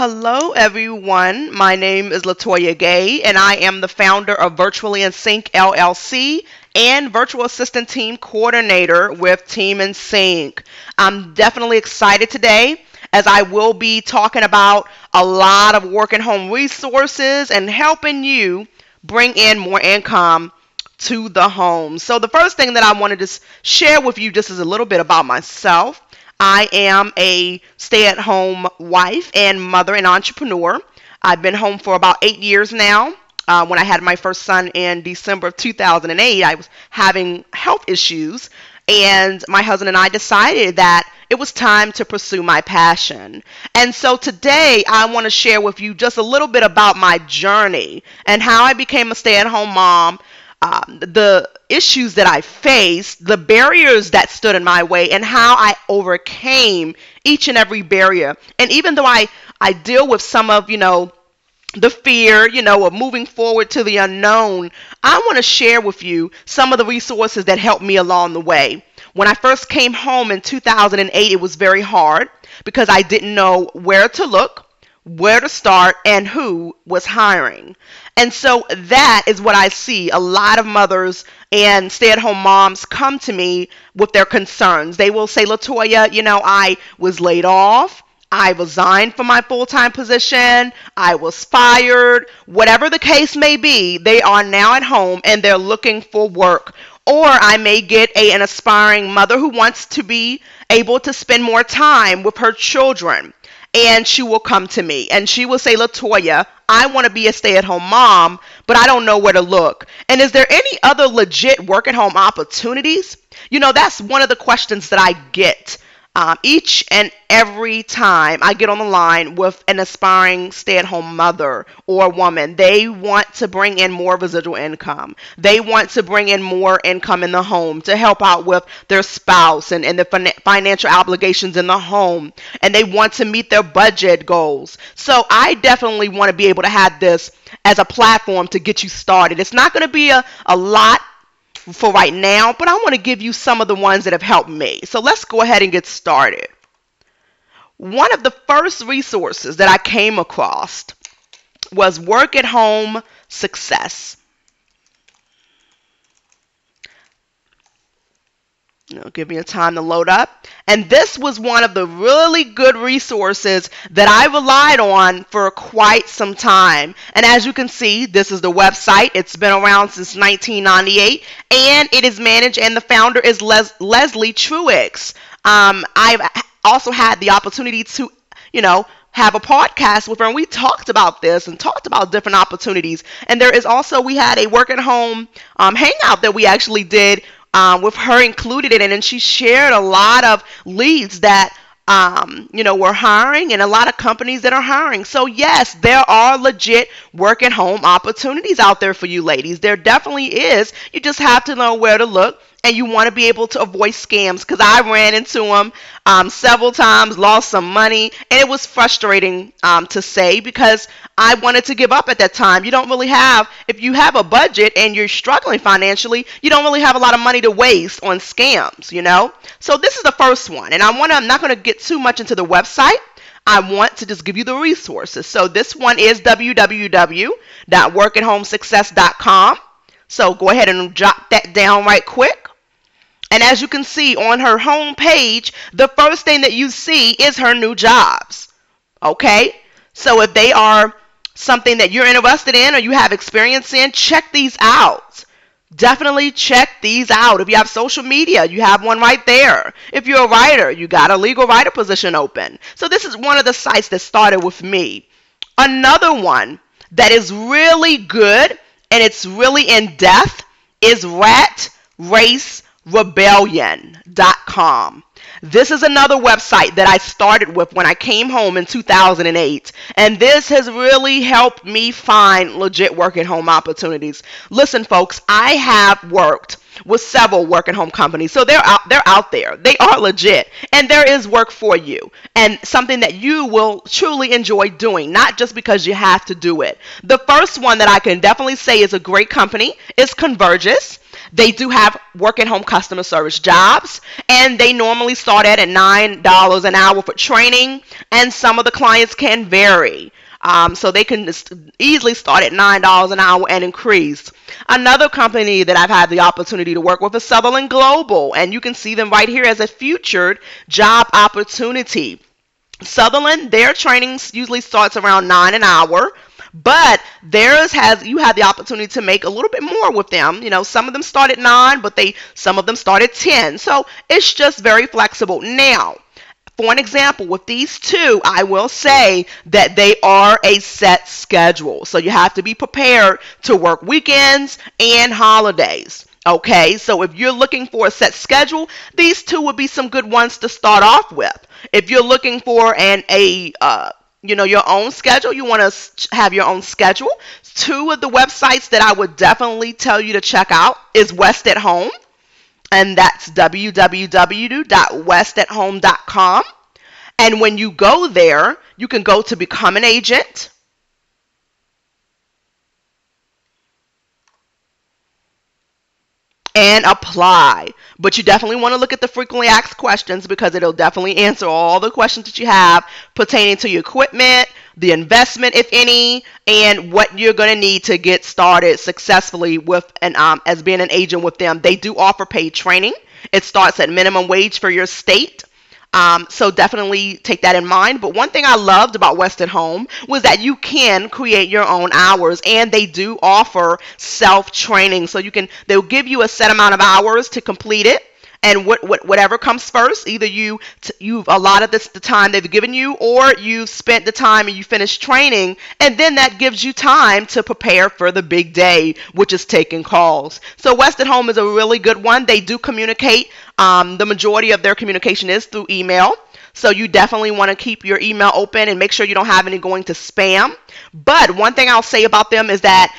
Hello, everyone. My name is Latoya Gay, and I am the founder of Virtually in Sync LLC and Virtual Assistant Team Coordinator with Team in Sync. I'm definitely excited today as I will be talking about a lot of work and home resources and helping you bring in more income to the home. So the first thing that I wanted to share with you just is a little bit about myself. I am a stay-at-home wife and mother and entrepreneur. I've been home for about 8 years now. When I had my first son in December of 2008, I was having health issues, and my husband and I decided that it was time to pursue my passion. And so today I want to share with you just a little bit about my journey and how I became a stay-at-home mom, the issues that I faced, the barriers that stood in my way, and how I overcame each and every barrier. And even though I deal with some of, the fear, of moving forward to the unknown, I want to share with you some of the resources that helped me along the way. When I first came home in 2008, it was very hard because I didn't know where to look, where to start, and who was hiring. And so that is what I see. A lot of mothers and stay-at-home moms come to me with their concerns. They will say, Latoya, I was laid off. I resigned from my full-time position. I was fired. Whatever the case may be, they are now at home and they're looking for work. Or I may get an aspiring mother who wants to be able to spend more time with her children. And she will come to me and she will say, Latoya, I want to be a stay-at-home mom, but I don't know where to look. And is there any other legit work-at-home opportunities? That's one of the questions that I get each and every time I get on the line with an aspiring stay-at-home mother or woman. They want to bring in more residual income. They want to bring in more income in the home to help out with their spouse and the financial obligations in the home. And they want to meet their budget goals. So I definitely want to be able to have this as a platform to get you started. It's not going to be a lot for right now, but I want to give you some of the ones that have helped me. So let's go ahead and get started. One of the first resources that I came across was Work at Home Success. Give me a time to load up. And this was one of the really good resources that I relied on for quite some time. And as you can see, this is the website. It's been around since 1998, and it is managed, and the founder is Leslie Truex. I've also had the opportunity to, have a podcast with her, and we talked about this and talked about different opportunities. And there is also, we had a work at home hangout that we actually did with her included in it, and she shared a lot of leads that we're hiring and a lot of companies that are hiring. So yes, there are legit work at home opportunities out there for you ladies. There definitely is. You just have to know where to look, and you want to be able to avoid scams, because I ran into them several times, lost some money, and it was frustrating to say, because I wanted to give up at that time. You don't really have, if you have a budget and you're struggling financially, you don't really have a lot of money to waste on scams, So this is the first one, and I'm not going to get too much into the website. I want to just give you the resources. So this one is www.workathomesuccess.com. So go ahead and jot that down right quick. And as you can see on her home page, the first thing that you see is her new jobs. Okay? So if they are something that you're interested in or you have experience in, check these out. Definitely check these out. If you have social media, you have one right there. If you're a writer, you got a legal writer position open. So this is one of the sites that started with me. Another one that is really good and it's really in depth is ratracerebellion.com. This is another website that I started with when I came home in 2008, and this has really helped me find legit work at home opportunities. Listen, folks, I have worked with several work at home companies, so they're out there. They are legit, and there is work for you, and something that you will truly enjoy doing, not just because you have to do it. The first one that I can definitely say is a great company is Convergys. They do have work at home customer service jobs, and they normally start at $9 an hour for training, and some of the clients can vary. So they can easily start at $9 an hour and increase. Another company that I've had the opportunity to work with is Sutherland Global, and you can see them right here as a featured job opportunity. Sutherland, their training usually starts around 9 an hour, but theirs has you have the opportunity to make a little bit more with them. Some of them start at 9, but some of them start at 10. So it's just very flexible. Now, for an example, with these two, I will say that they are a set schedule. So you have to be prepared to work weekends and holidays. Okay, so if you're looking for a set schedule, these two would be some good ones to start off with. If you're looking for your own schedule, you want to have your own schedule. Two of the websites that I would definitely tell you to check out is West at Home, and that's www.westathome.com. And when you go there, you can go to Become an Agent. And apply. But you definitely want to look at the frequently asked questions, because it'll definitely answer all the questions that you have pertaining to your equipment, the investment, if any, and what you're going to need to get started successfully with as being an agent with them. They do offer paid training. It starts at minimum wage for your state. So definitely take that in mind. But one thing I loved about West at Home was that you can create your own hours, and they do offer self-training. So they'll give you a set amount of hours to complete it. And whatever comes first, either you've allotted the time they've given you, or you've spent the time and you finished training, and then that gives you time to prepare for the big day, which is taking calls. So West at Home is a really good one. They do communicate. The majority of their communication is through email. So you definitely want to keep your email open and make sure you don't have any going to spam. But one thing I'll say about them is that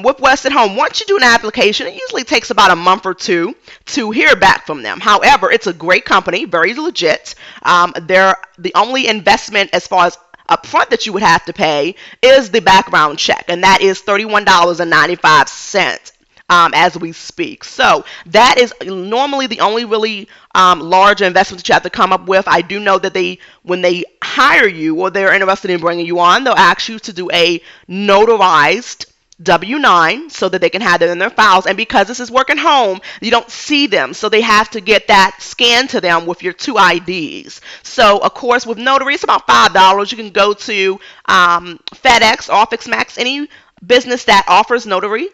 with West at Home, once you do an application, it usually takes about a month or two to hear back from them. However, it's a great company, very legit. The only investment as far as upfront that you would have to pay is the background check, and that is $31.95 as we speak. So that is normally the only really large investment that you have to come up with. I do know that when they hire you or they're interested in bringing you on, they'll ask you to do a notarized W-9 so that they can have them in their files. And because this is working home, you don't see them, so they have to get that scanned to them with your two IDs. So of course, with notary, it's about $5. You can go to FedEx, Office Max, any business that offers notary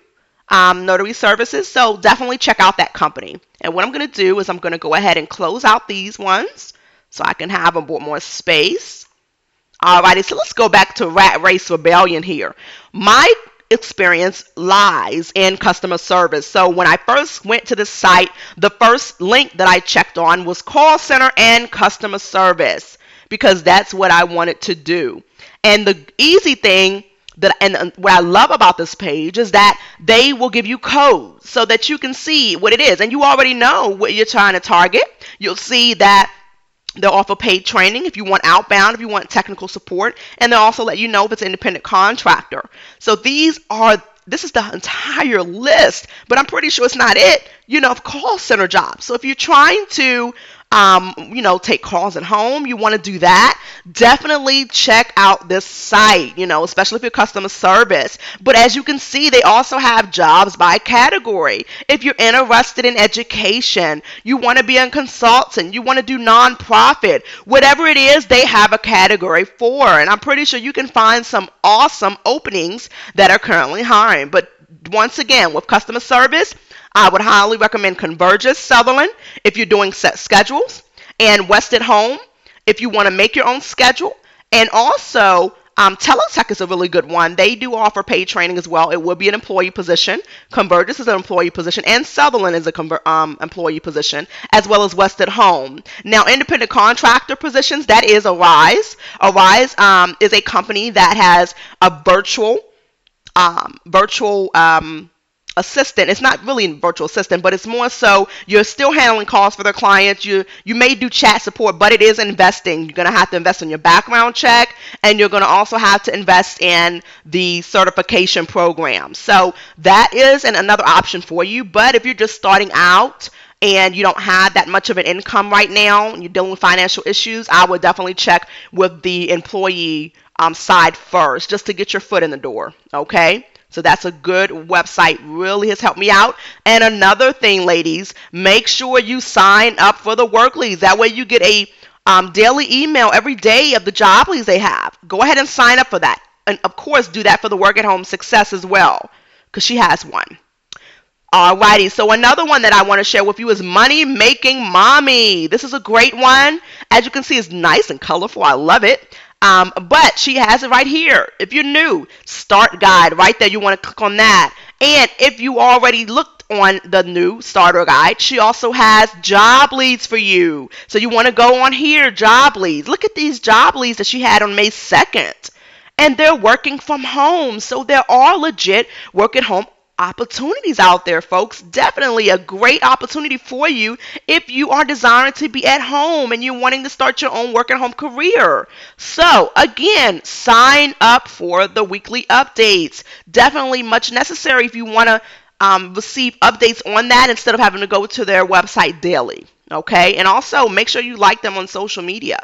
services. So definitely check out that company. And what I'm going to do is I'm going to go ahead and close out these ones so I can have a bit more space. Alrighty, so let's go back to Rat Race Rebellion here. My experience lies in customer service. So when I first went to the site, the first link that I checked on was call center and customer service, because that's what I wanted to do. And the easy thing and what I love about this page is that they will give you codes so that you can see what it is, and you already know what you're trying to target. You'll see that they'll offer paid training if you want outbound, if you want technical support, and they'll also let you know if it's an independent contractor. So this is the entire list, but I'm pretty sure it's not it, of call center jobs. So if you're trying to take calls at home, you want to do that, definitely check out this site, especially if you're customer service. But as you can see, they also have jobs by category. If you're interested in education, you want to be a consultant, you want to do nonprofit, whatever it is, they have a category for. And I'm pretty sure you can find some awesome openings that are currently hiring. But once again, with customer service, I would highly recommend Convergys Sutherland if you're doing set schedules, and West at Home if you want to make your own schedule. And also, Teletech is a really good one. They do offer paid training as well. It will be an employee position. Convergys is an employee position, and Sutherland is a employee position, as well as West at Home. Now, independent contractor positions, that is Arise. Arise is a company that has a virtual assistant. It's not really a virtual assistant, but it's more so you're still handling calls for their clients. You may do chat support, but it is investing. You're going to have to invest in your background check, and you're going to also have to invest in the certification program. So that is another option for you. But if you're just starting out and you don't have that much of an income right now and you're dealing with financial issues, I would definitely check with the employee side first, just to get your foot in the door. Okay, so that's a good website. Really has helped me out. And another thing, ladies, make sure you sign up for the work leads. That way you get a daily email every day of the job leads they have. Go ahead and sign up for that. And of course, do that for the Work at Home Success as well, because she has one. Alrighty, so another one that I want to share with you is Money Making Mommy. This is a great one. As you can see, it's nice and colorful. I love it. But she has it right here. If you're new, start guide right there. You want to click on that. And if you already looked on the new starter guide, she also has job leads for you. So you want to go on here, job leads. Look at these job leads that she had on May 2nd. And they're working from home. So there are legit work at home opportunities out there, folks. Definitely a great opportunity for you if you are desiring to be at home and you're wanting to start your own work at home career. So again, sign up for the weekly updates. Definitely much necessary if you want to receive updates on that instead of having to go to their website daily. Okay, and also make sure you like them on social media.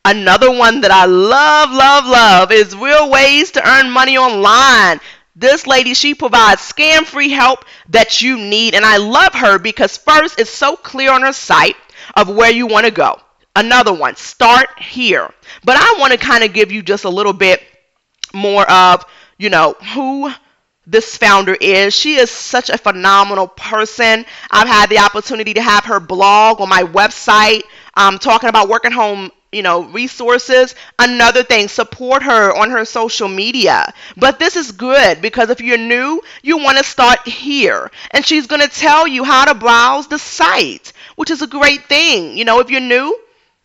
Another one that I love is Real Ways to Earn Money Online. This lady, she provides scam-free help that you need. And I love her because first, it's so clear on her site of where you want to go. Another one, start here. But I want to kind of give you just a little bit more of, who this founder is. She is such a phenomenal person. I've had the opportunity to have her blog on my website, talking about work at home resources. Another thing, support her on her social media. But this is good because if you're new, you want to start here. And she's going to tell you how to browse the site, which is a great thing. If you're new,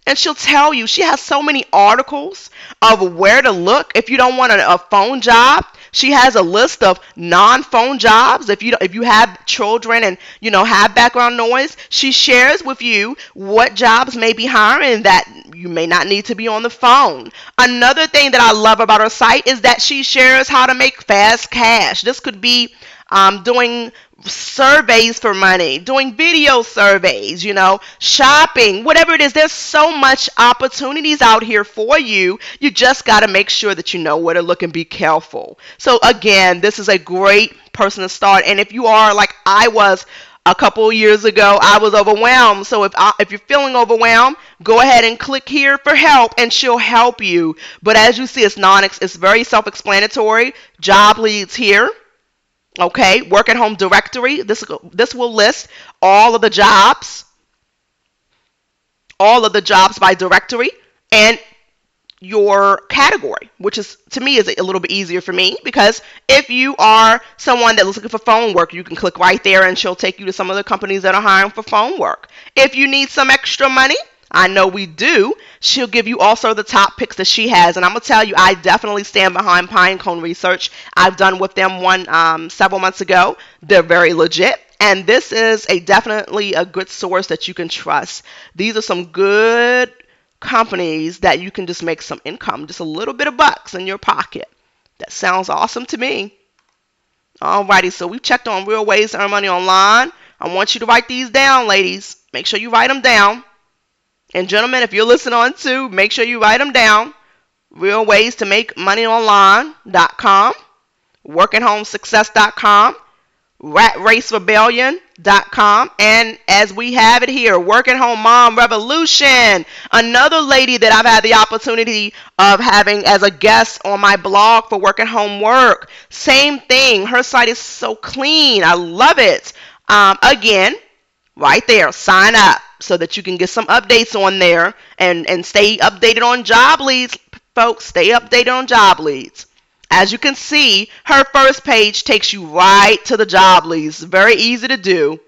and she'll tell you, she has so many articles of where to look. If you don't want a phone job, she has a list of non-phone jobs. If you have children and have background noise, she shares with you what jobs may be hiring that you may not need to be on the phone. Another thing that I love about her site is that she shares how to make fast cash. This could be doing surveys for money, doing video surveys, shopping, whatever it is. There's so much opportunities out here for you. You just got to make sure that you know where to look and be careful. So again, this is a great person to start. And if you are like I was a couple of years ago, I was overwhelmed. So if you're feeling overwhelmed, go ahead and click here for help and she'll help you. But as you see, it's very self-explanatory. Job leads here. Okay, work at home directory. This will list all of the jobs by directory and your category, which is, to me, is a little bit easier for me because if you are someone that is looking for phone work, you can click right there and she'll take you to some of the companies that are hiring for phone work. If you need some extra money, I know we do, she'll give you also the top picks that she has. And I'm going to tell you, I definitely stand behind Pinecone Research. I've done with them one several months ago. They're very legit. And this is definitely a good source that you can trust. These are some good companies that you can just make some income, just a little bit of bucks in your pocket. That sounds awesome to me. Alrighty, so we've checked on Real Ways to Earn Money Online. I want you to write these down, ladies. Make sure you write them down. And gentlemen, if you're listening on too, make sure you write them down. Real Ways to Make Money Online.com, WorkAtHomeSuccess.com, RatRaceRebellion.com, and as we have it here, Work at Home Mom Revolution. Another lady that I've had the opportunity of having as a guest on my blog for Work at Home Work. Same thing. Her site is so clean. I love it. Again, right there, sign up so that you can get some updates on there and stay updated on job leads, folks. Stay updated on job leads. As you can see, her first page takes you right to the job leads. Very easy to do.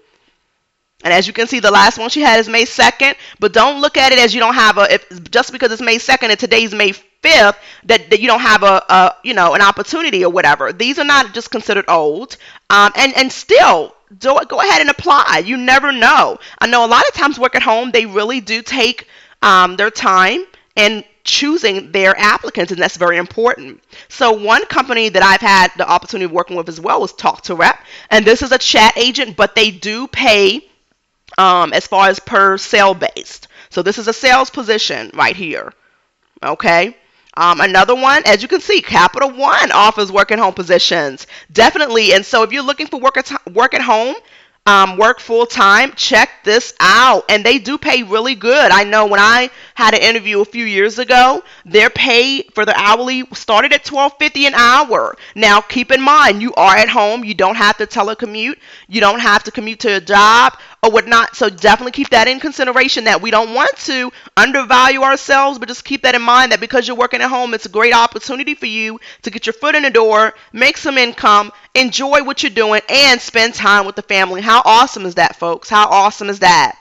And as you can see, the last one she had is May 2nd. But don't look at it as you don't have just because it's May 2nd and today's May 25th that you don't have an opportunity or whatever. These are not just considered old. And still, go ahead and apply. You never know. I know a lot of times work at home, they really do take their time in choosing their applicants, and that's very important. So one company that I've had the opportunity of working with as well was Talk to Rep, and this is a chat agent, but they do pay as far as per sale based. So this is a sales position right here. Okay. Another one, as you can see, Capital One offers work at home positions. Definitely. And so if you're looking for work at home, work full time, check this out. And they do pay really good. I know when I had an interview a few years ago, their pay for the hourly started at $12.50 an hour. Now, keep in mind, you are at home. You don't have to telecommute. You don't have to commute to a job or whatnot. So definitely keep that in consideration, that we don't want to undervalue ourselves, but just keep that in mind that because you're working at home, it's a great opportunity for you to get your foot in the door, make some income, enjoy what you're doing, and spend time with the family. How awesome is that, folks? How awesome is that?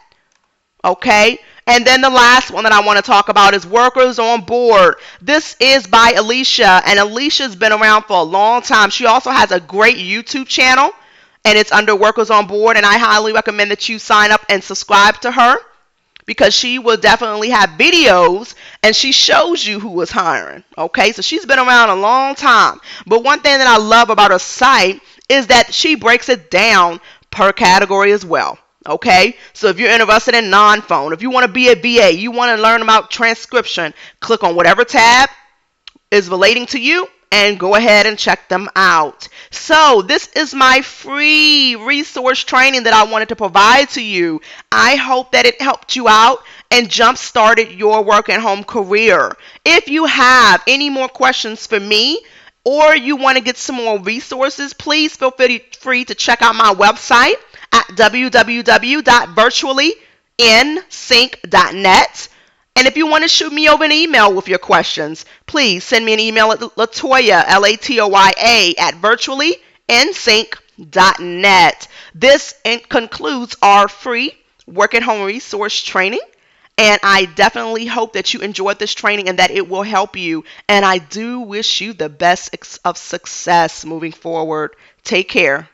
Okay. And then the last one that I want to talk about is Workers on Board. This is by Alicia, and Alicia's been around for a long time. She also has a great YouTube channel, and it's under Workers on Board, and I highly recommend that you sign up and subscribe to her, because she will definitely have videos and she shows you who is hiring. Okay, so she's been around a long time. But one thing that I love about her site is that she breaks it down per category as well. Okay, so if you're interested in non-phone, if you want to be a VA, you want to learn about transcription, click on whatever tab is relating to you and go ahead and check them out. So this is my free resource training that I wanted to provide to you. I hope that it helped you out and jump-started your work at home career. If you have any more questions for me, or you want to get some more resources, please feel free to check out my website at www.virtuallyinsync.net. And if you want to shoot me over an email with your questions, please send me an email at Latoya, Latoya, at virtuallyinsync.net. This concludes our free work at home resource training. And I definitely hope that you enjoyed this training and that it will help you. And I do wish you the best of success moving forward. Take care.